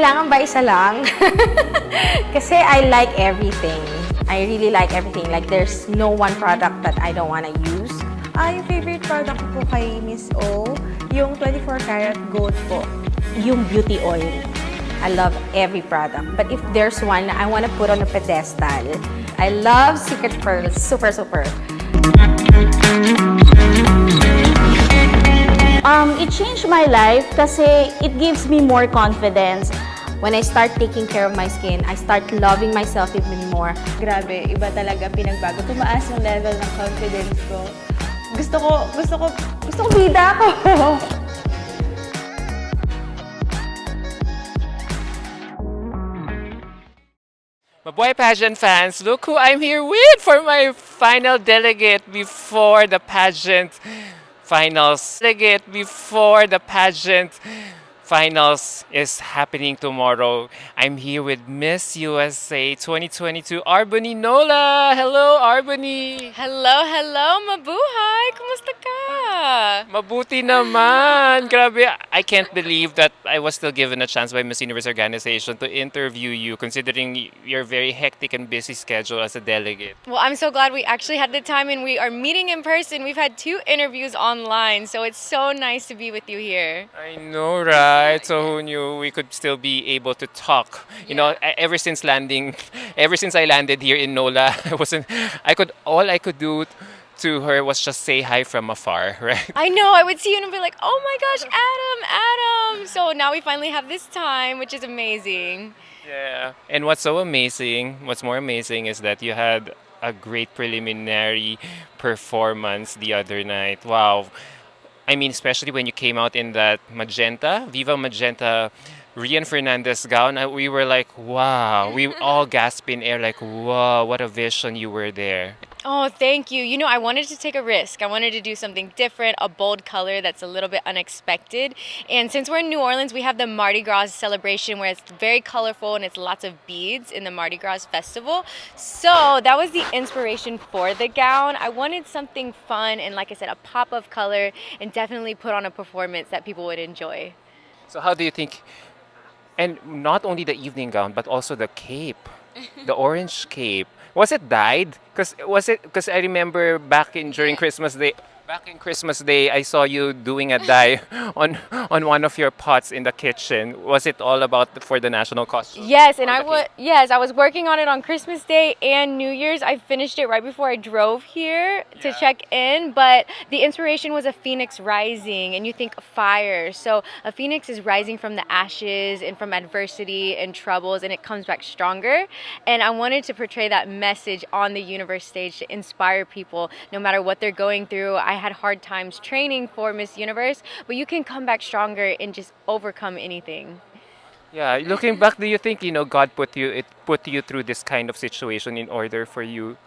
kailangan ba isa lang? Kasi I like everything. I really like everything. Like, there's no one product that I don't wanna use. Yung favorite product ko po kay Miss O, yung 24 karat gold po. Yung beauty oil. I love every product. But if there's one I wanna put on a pedestal, I love Secret Pearls. Super, super. It changed my life kasi it gives me more confidence. When I start taking care of my skin, I start loving myself even more. Grabe, iba talaga pinagbago. Tumaas yung level ng confidence ko. Gusto ko bida ko. Mabuhay pageant fans, look who I'm here with for my final delegate before the pageant finals. Delegate before the pageant finals is happening tomorrow. I'm here with Miss USA 2022, R'Bonney Nola. Hello, R'Bonney. Hello, mabuhay! Kumusta ka? Mabuti naman. Grabe, I can't believe that I was still given a chance by Miss Universe organization to interview you, considering your very hectic and busy schedule as a delegate. Well, I'm so glad we actually had the time and we are meeting in person. We've had 2 interviews online, so it's so nice to be with you here. I know, right? So who knew we could still be able to talk? You know, ever since I landed here in NOLA, all I could do to her was just say hi from afar, right? I know, I would see you and be like, oh my gosh, Adam! So now we finally have this time, which is amazing. Yeah. And what's more amazing is that you had a great preliminary performance the other night. Wow. I mean, especially when you came out in that Viva Magenta, Rian Fernandez gown, we were like, wow. We all gasped in air like, wow, what a vision you were there. Oh, thank you. You know, I wanted to take a risk. I wanted to do something different, a bold color that's a little bit unexpected. And since we're in New Orleans, we have the Mardi Gras celebration where it's very colorful and it's lots of beads in the Mardi Gras festival. So that was the inspiration for the gown. I wanted something fun and, like I said, a pop of color and definitely put on a performance that people would enjoy. So how do you think, and not only the evening gown, but also the cape, the orange cape, was it dyed? Because I remember during Christmas Day. Back in Christmas Day, I saw you doing a dye on one of your pots in the kitchen. Was it all about for the national costume? Yes, and I was working on it on Christmas Day and New Year's. I finished it right before I drove here to check in, but the inspiration was a phoenix rising, and you think fire. So a phoenix is rising from the ashes and from adversity and troubles, and it comes back stronger. And I wanted to portray that message on the universe stage to inspire people no matter what they're going through. I had hard times training for Miss Universe, but you can come back stronger and just overcome anything. Yeah, looking back, do you think God put you through this kind of situation in order for you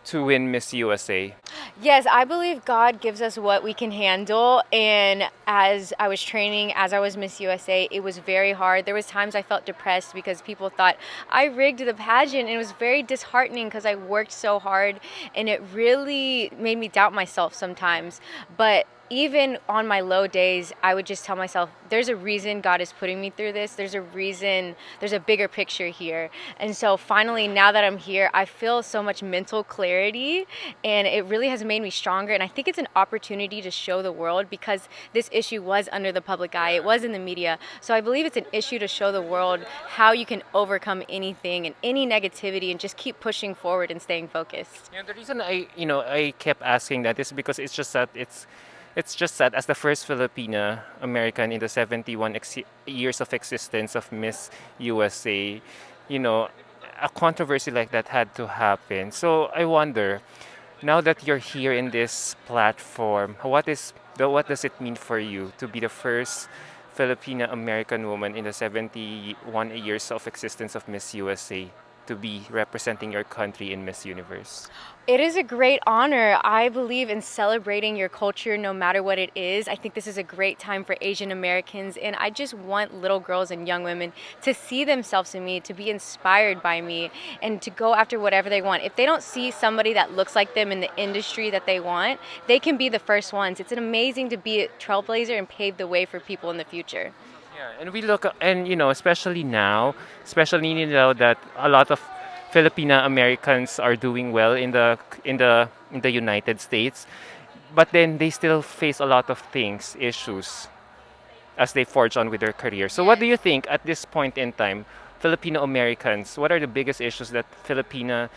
to win Miss USA? Yes, I believe God gives us what we can handle, and as I was training, as I was Miss USA, it was very hard. There was times I felt depressed because people thought I rigged the pageant, and it was very disheartening because I worked so hard, and it really made me doubt myself sometimes. But even on my low days, I would just tell myself, there's a reason God is putting me through this. There's a reason, there's a bigger picture here. And so finally, now that I'm here, I feel so much mental clarity, and it really has made me stronger. And I think it's an opportunity to show the world, because this issue was under the public eye. It was in the media. So I believe it's an issue to show the world how you can overcome anything and any negativity and just keep pushing forward and staying focused. Yeah, the reason I kept asking that is because it's just that as the first Filipina American in the 71 years of existence of Miss USA, a controversy like that had to happen. So I wonder, now that you're here in this platform, what does it mean for you to be the first Filipina American woman in the 71 years of existence of Miss USA to be representing your country in Miss Universe? It is a great honor. I believe in celebrating your culture no matter what it is. I think this is a great time for Asian Americans, and I just want little girls and young women to see themselves in me, to be inspired by me, and to go after whatever they want. If they don't see somebody that looks like them in the industry that they want, they can be the first ones. It's amazing to be a trailblazer and pave the way for people in the future. Yeah, and we look, and especially now, especially that a lot of Filipino Americans are doing well in the United States, but then they still face a lot of issues as they forge on with their career. So, what do you think at this point in time, Filipino Americans? What are the biggest issues that Filipino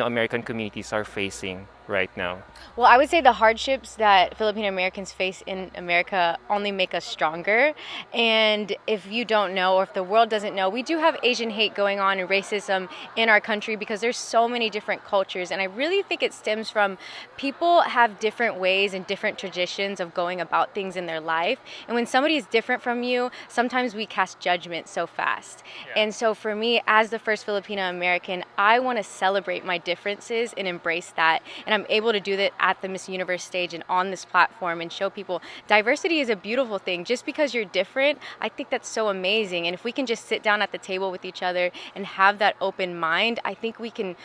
American communities are facing right now? Well, I would say the hardships that Filipino Americans face in America only make us stronger. And if you don't know, or if the world doesn't know, we do have Asian hate going on and racism in our country because there's so many different cultures. And I really think it stems from people have different ways and different traditions of going about things in their life. And when somebody is different from you, sometimes we cast judgment so fast. And so for me, as the first Filipino American, I want to celebrate my differences and embrace that. And I'm able to do that at the Miss Universe stage and on this platform and show people diversity is a beautiful thing. Just because you're different, I think that's so amazing. And if we can just sit down at the table with each other and have that open mind, I think we can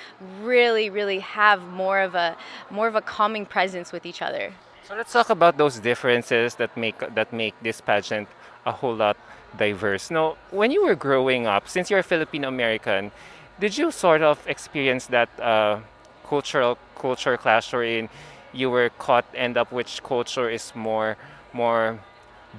really, really have more of a calming presence with each other. So let's talk about those differences that make this pageant a whole lot diverse. Now, when you were growing up, since you're a Filipino American, did you sort of experience that culture clash wherein you were caught end up which culture is more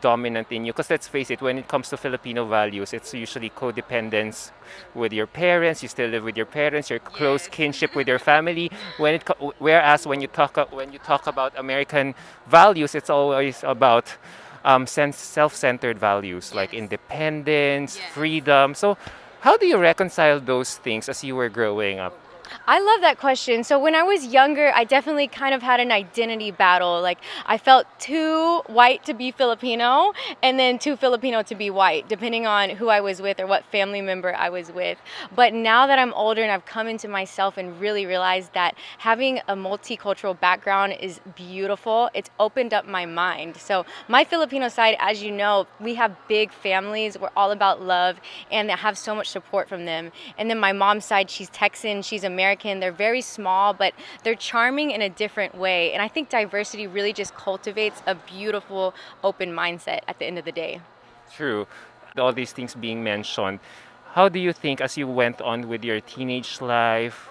dominant in you? Because let's face it, when it comes to Filipino values, it's usually codependence with your parents. You still live with your parents. Your close kinship with your family. Whereas when you talk about American values, it's always about self-centered values like independence, freedom. So, how do you reconcile those things as you were growing up? I love that question. So when I was younger, I definitely kind of had an identity battle. Like I felt too white to be Filipino and then too Filipino to be white, depending on who I was with or what family member I was with. But now that I'm older and I've come into myself and really realized that having a multicultural background is beautiful, it's opened up my mind. So my Filipino side, as you know, we have big families. We're all about love and I have so much support from them. And then my mom's side, she's Texan, she's American. They're very small, but they're charming in a different way. And I think diversity really just cultivates a beautiful, open mindset at the end of the day. True. All these things being mentioned, how do you think as you went on with your teenage life,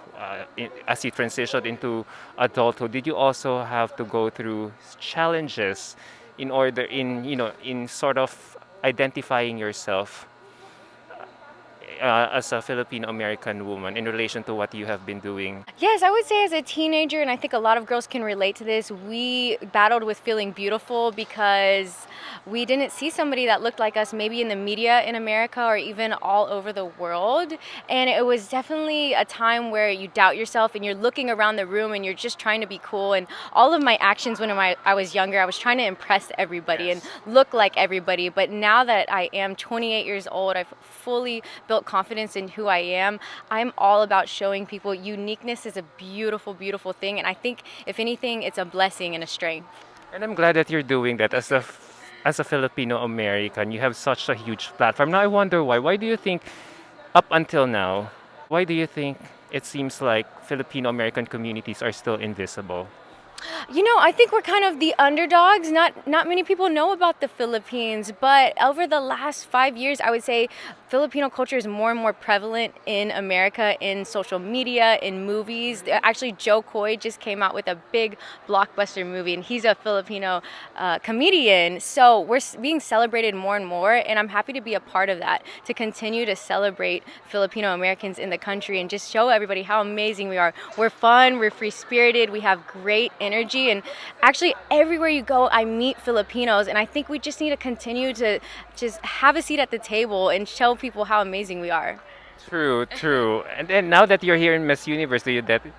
as you transitioned into adulthood, did you also have to go through challenges in sort of identifying yourself as a Filipino American woman in relation to what you have been doing? Yes, I would say as a teenager, and I think a lot of girls can relate to this, we battled with feeling beautiful because we didn't see somebody that looked like us maybe in the media in America or even all over the world. And it was definitely a time where you doubt yourself and you're looking around the room and you're just trying to be cool. And all of my actions when I was younger, I was trying to impress everybody and look like everybody. But now that I am 28 years old, I've fully built confidence in who I am. I'm all about showing people uniqueness is a beautiful, beautiful thing. And I think, if anything, it's a blessing and a strength. And I'm glad that you're doing that as a Filipino American. You have such a huge platform. Now I wonder why. Why do you think up until now, why do you think it seems like Filipino American communities are still invisible? You know, I think we're kind of the underdogs. Not many people know about the Philippines, but over the last 5 years, I would say Filipino culture is more and more prevalent in America, in social media, in movies. Actually, Joe Coy just came out with a big blockbuster movie, and he's a Filipino comedian. So we're being celebrated more and more, and I'm happy to be a part of that, to continue to celebrate Filipino Americans in the country and just show everybody how amazing we are. We're fun, we're free-spirited, we have great energy, and actually everywhere you go I meet Filipinos, and I think we just need to continue to just have a seat at the table and show people how amazing we are. True, true. And then now that you're here in Miss Universe, do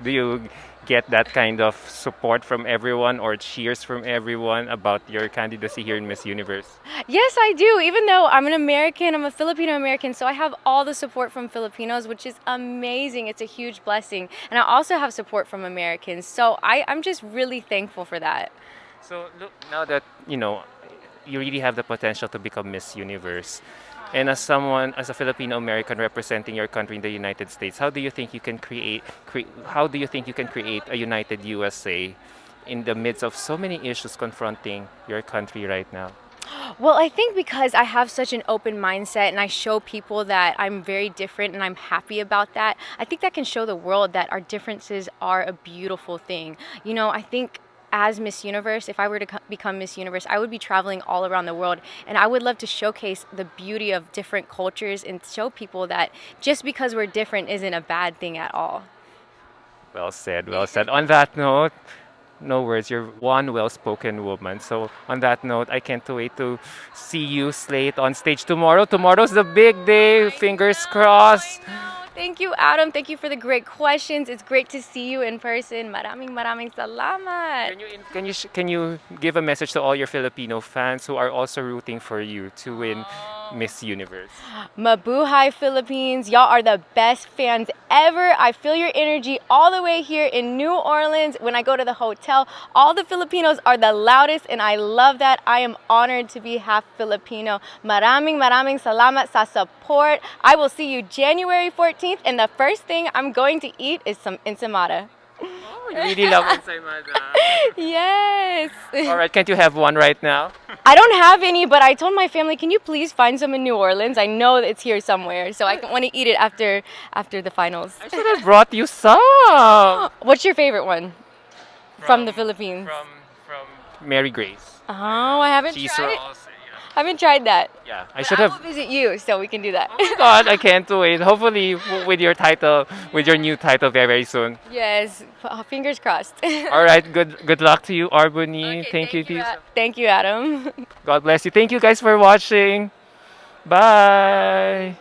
you get that kind of support from everyone or cheers from everyone about your candidacy here in Miss Universe? Yes, I do. Even though I'm an American, I'm a Filipino American, so I have all the support from Filipinos, which is amazing. It's a huge blessing. And I also have support from Americans, so I'm just really thankful for that. So look, now that you really have the potential to become Miss Universe, and as a Filipino American representing your country in the United States, how do you think you can create a united USA in the midst of so many issues confronting your country right now? Well, I think because I have such an open mindset and I show people that I'm very different and I'm happy about that, I think that can show the world that our differences are a beautiful thing. You know, I think as Miss Universe, if I were to become Miss Universe, I would be traveling all around the world and I would love to showcase the beauty of different cultures and show people that just because we're different isn't a bad thing at all. Well said, well said. On that note, no words. You're one well-spoken woman. So on that note, I can't wait to see you slate on stage tomorrow. Tomorrow's the big day. Fingers crossed. Thank you, Adam. Thank you for the great questions. It's great to see you in person. Maraming salamat. Can you give a message to all your Filipino fans who are also rooting for you to win Miss Universe? Mabuhay Philippines. Y'all are the best fans ever. I feel your energy all the way here in New Orleans. When I go to the hotel, all the Filipinos are the loudest and I love that. I am honored to be half Filipino. Maraming salamat sa support. I will see you January 14th and the first thing I'm going to eat is some ensaymada. Oh, you really love ensaymada. Yes. All right, can't you have one right now? I don't have any, but I told my family, can you please find some in New Orleans? I know it's here somewhere, so I want to eat it after the finals. I should have brought you some. What's your favorite one from the Philippines? From Mary Grace. Oh, I haven't Cheese tried it. rolls. I haven't tried that. Yeah, I But should I have. will visit you, so we can do that. Oh my God, I can't wait. Hopefully, with your title, with your new title, very soon. Yes, fingers crossed. All right, good luck to you, R'Bonney. Thank you, Tisa. Thank you, Adam. God bless you. Thank you guys for watching. Bye.